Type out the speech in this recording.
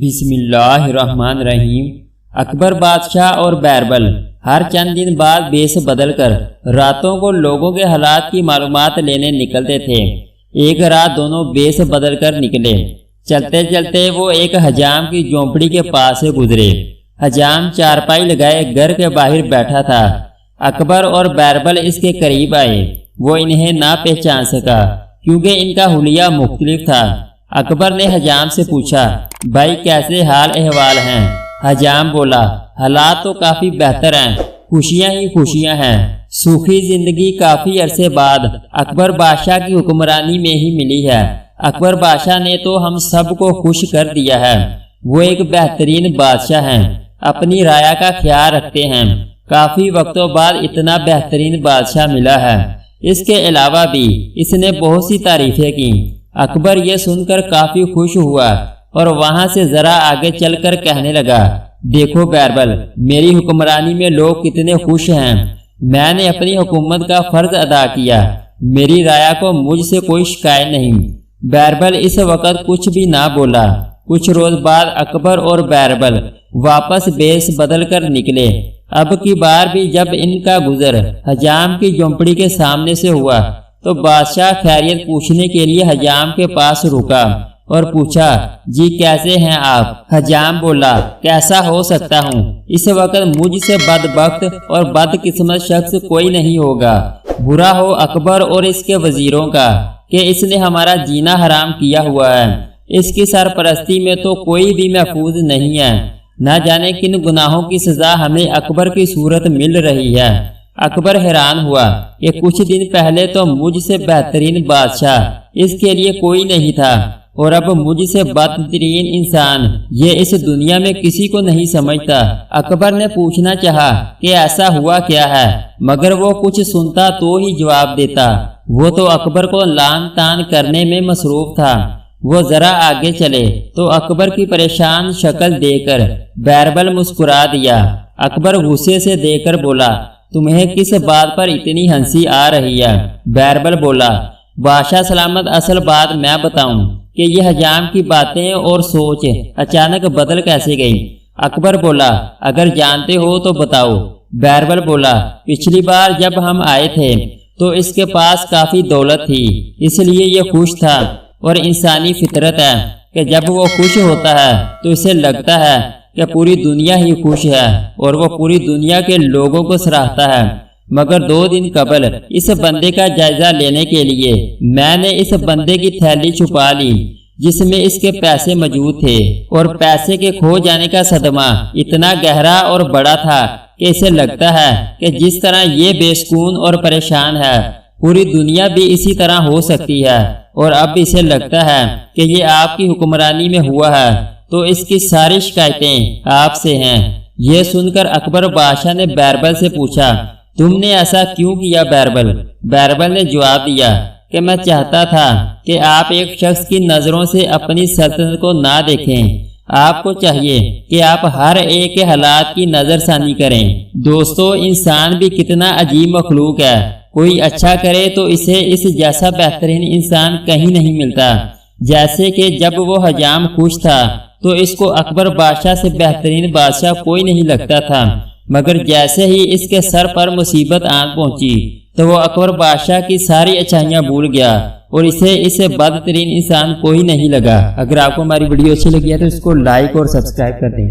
بسم اللہ الرحمن الرحیم۔ اکبر بادشاہ اور بیربل ہر چند دن بعد بیس بدل کر راتوں کو لوگوں کے حالات کی معلومات لینے نکلتے تھے۔ ایک رات دونوں بیس بدل کر نکلے۔ چلتے چلتے وہ ایک حجام کی جھونپڑی کے پاس سے گزرے۔ حجام چارپائی لگائے گھر کے باہر بیٹھا تھا۔ اکبر اور بیربل اس کے قریب آئے۔ وہ انہیں نہ پہچان سکا کیونکہ ان کا حلیہ مختلف تھا۔ اکبر نے حجام سے پوچھا، بھائی کیسے حال احوال ہیں؟ حجام بولا، حالات تو کافی بہتر ہیں، خوشیاں ہی خوشیاں ہیں۔ سوکھی زندگی کافی عرصے بعد اکبر بادشاہ کی حکمرانی میں ہی ملی ہے۔ اکبر بادشاہ نے تو ہم سب کو خوش کر دیا ہے۔ وہ ایک بہترین بادشاہ ہیں، اپنی رعایا کا خیال رکھتے ہیں۔ کافی وقتوں بعد اتنا بہترین بادشاہ ملا ہے۔ اس کے علاوہ بھی اس نے بہت سی تعریفیں کی۔ اکبر یہ سن کر کافی خوش ہوا اور وہاں سے ذرا آگے چل کر کہنے لگا، دیکھو بیربل، میری حکمرانی میں لوگ کتنے خوش ہیں۔ میں نے اپنی حکومت کا فرض ادا کیا، میری رعایا کو مجھ سے کوئی شکایت نہیں۔ بیربل اس وقت کچھ بھی نہ بولا۔ کچھ روز بعد اکبر اور بیربل واپس بیس بدل کر نکلے۔ اب کی بار بھی جب ان کا گزر حجام کی جھونپڑی کے سامنے سے ہوا تو بادشاہ خیریت پوچھنے کے لیے حجام کے پاس رکا اور پوچھا، جی کیسے ہیں آپ؟ حجام بولا، کیسا ہو سکتا ہوں؟ اس وقت مجھ سے بدبخت اور بدقسمت شخص کوئی نہیں ہوگا۔ برا ہو اکبر اور اس کے وزیروں کا کہ اس نے ہمارا جینا حرام کیا ہوا ہے۔ اس کی سرپرستی میں تو کوئی بھی محفوظ نہیں ہے۔ نہ جانے کن گناہوں کی سزا ہمیں اکبر کی صورت مل رہی ہے۔ اکبر حیران ہوا کہ کچھ دن پہلے تو مجھ سے بہترین بادشاہ اس کے لیے کوئی نہیں تھا اور اب مجھ سے بدترین انسان یہ اس دنیا میں کسی کو نہیں سمجھتا۔ اکبر نے پوچھنا چاہا کہ ایسا ہوا کیا ہے، مگر وہ کچھ سنتا تو ہی جواب دیتا۔ وہ تو اکبر کو لان تان کرنے میں مصروف تھا۔ وہ ذرا آگے چلے تو اکبر کی پریشان شکل دیکھ کر بیربل مسکرا دیا۔ اکبر غصے سے دیکھ کر بولا، تمہیں کس بات پر اتنی ہنسی آ رہی ہے؟ بیربل بولا، بادشاہ سلامت، اصل بات میں بتاؤں کہ یہ حجام کی باتیں اور سوچ اچانک بدل کیسے گئی؟ اکبر بولا، اگر جانتے ہو تو بتاؤ۔ بیربل بولا، پچھلی بار جب ہم آئے تھے تو اس کے پاس کافی دولت تھی، اس لیے یہ خوش تھا، اور انسانی فطرت ہے کہ جب وہ خوش ہوتا ہے تو اسے لگتا ہے کہ پوری دنیا ہی خوش ہے اور وہ پوری دنیا کے لوگوں کو سراہتا ہے۔ مگر 2 دن قبل اس بندے کا جائزہ لینے کے لیے میں نے اس بندے کی تھیلی چھپا لی جس میں اس کے پیسے موجود تھے، اور پیسے کے کھو جانے کا صدمہ اتنا گہرا اور بڑا تھا کہ اسے لگتا ہے کہ جس طرح یہ بے سکون اور پریشان ہے پوری دنیا بھی اسی طرح ہو سکتی ہے، اور اب اسے لگتا ہے کہ یہ آپ کی حکمرانی میں ہوا ہے تو اس کی ساری شکایتیں آپ سے ہیں۔ یہ سن کر اکبر بادشاہ نے بیربل سے پوچھا، تم نے ایسا کیوں کیا بیربل؟ بیربل نے جواب دیا کہ میں چاہتا تھا کہ آپ ایک شخص کی نظروں سے اپنی سلطنت کو نہ دیکھیں۔ آپ کو چاہیے کہ آپ ہر ایک کے حالات کی نظر ثانی کریں۔ دوستو، انسان بھی کتنا عجیب مخلوق ہے۔ کوئی اچھا کرے تو اسے اس جیسا بہترین انسان کہیں نہیں ملتا۔ جیسے کہ جب وہ حجام خوش تھا تو اس کو اکبر بادشاہ سے بہترین بادشاہ کوئی نہیں لگتا تھا، مگر جیسے ہی اس کے سر پر مصیبت آن پہنچی تو وہ اکبر بادشاہ کی ساری اچھائیاں بھول گیا اور اسے بدترین انسان کوئی نہیں لگا۔ اگر آپ کو ہماری ویڈیو اچھی لگی ہے تو اس کو لائک اور سبسکرائب کر دیں۔